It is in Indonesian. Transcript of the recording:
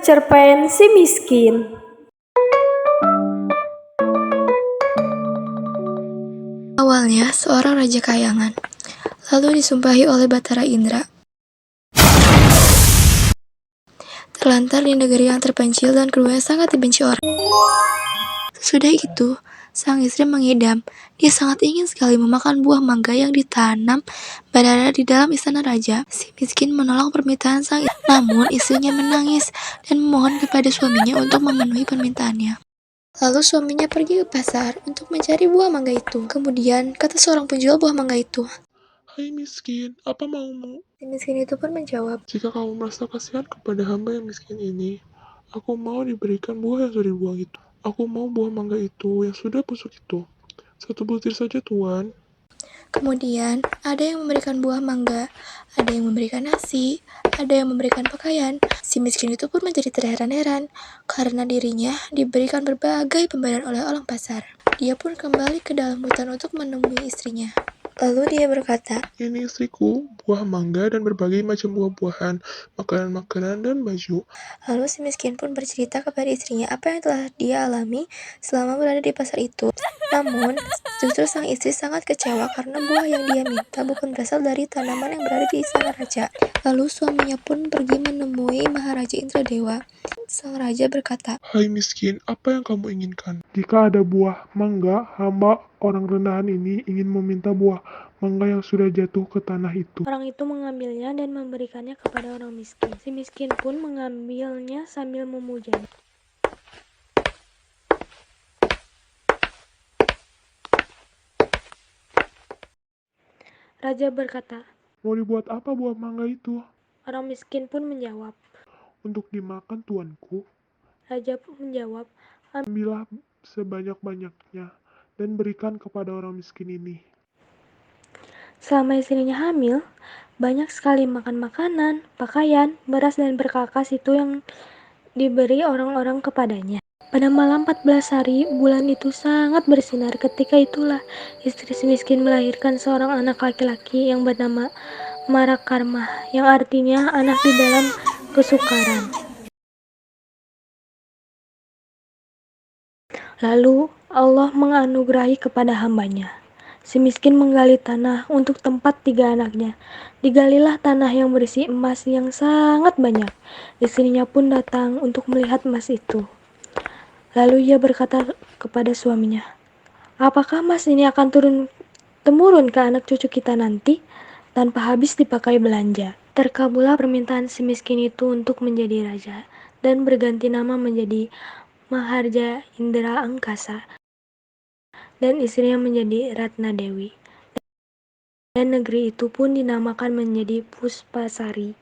Cerpen si miskin. Awalnya, seorang raja kayangan, lalu disumpahi oleh Batara Indra. Terlantar di negeri yang terpencil dan keduanya sangat dibenci orang. Sudah itu, sang istri mengidam. Dia sangat ingin sekali memakan buah mangga yang ditanam Batara di dalam istana raja. Si miskin menolak permintaan sang istri. Namun istrinya menangis dan memohon kepada suaminya untuk memenuhi permintaannya. Lalu suaminya pergi ke pasar untuk mencari buah mangga itu. Kemudian kata seorang penjual buah mangga itu, "Hai miskin, apa maumu? si miskin itu pun menjawab, Jika kamu merasa kasihan kepada hamba yang miskin ini, aku mau diberikan buah yang sudah dibuang itu. Aku mau buah mangga itu yang sudah busuk itu. Satu butir saja, Tuan." Kemudian, ada yang memberikan buah mangga, ada yang memberikan nasi, ada yang memberikan pakaian. Si miskin itu pun menjadi terheran-heran, karena dirinya diberikan berbagai pemberian oleh orang pasar. Dia pun kembali ke dalam hutan untuk menemui istrinya. Lalu dia berkata, "Ini istriku, buah mangga dan berbagai macam buah-buahan, makanan-makanan dan baju." Lalu si miskin pun bercerita kepada istrinya apa yang telah dia alami selama berada di pasar itu. Namun, justru sang istri sangat kecewa karena buah yang dia minta bukan berasal dari tanaman yang berada di istana raja. Lalu suaminya pun pergi menemui Maharaja Indradewa. Sang raja berkata, "Hai miskin, apa yang kamu inginkan? Jika ada buah mangga, hamba orang rendahan ini ingin meminta buah mangga yang sudah jatuh ke tanah itu." Orang itu mengambilnya dan memberikannya kepada orang miskin. Si miskin pun mengambilnya sambil memujanya. Raja berkata, "Mau dibuat apa buah mangga itu?" orang miskin pun menjawab. "Untuk dimakan, tuanku." Raja pun menjawab, "Ambillah sebanyak-banyaknya dan berikan kepada orang miskin ini." selama istrinya hamil, banyak sekali makan makanan, pakaian, beras dan berkakas itu yang diberi orang-orang kepadanya. Pada malam 14 hari, bulan itu sangat bersinar. Ketika itulah istri si miskin melahirkan seorang anak laki-laki yang bernama Marakarma, yang artinya anak di dalam kesukaran. Lalu Allah menganugerahi kepada hambanya. Si miskin menggali tanah untuk tempat 3 anaknya. Digalilah tanah yang berisi emas yang sangat banyak. Istrinya pun datang untuk melihat emas itu. Lalu ia berkata kepada suaminya, apakah emas ini akan temurun ke anak cucu kita nanti, tanpa habis dipakai belanja? Terkabullah permintaan si miskin itu untuk menjadi raja, dan berganti nama menjadi Maharja Indra Angkasa, dan istrinya menjadi Ratna Dewi. Dan negeri itu pun dinamakan menjadi Puspasari.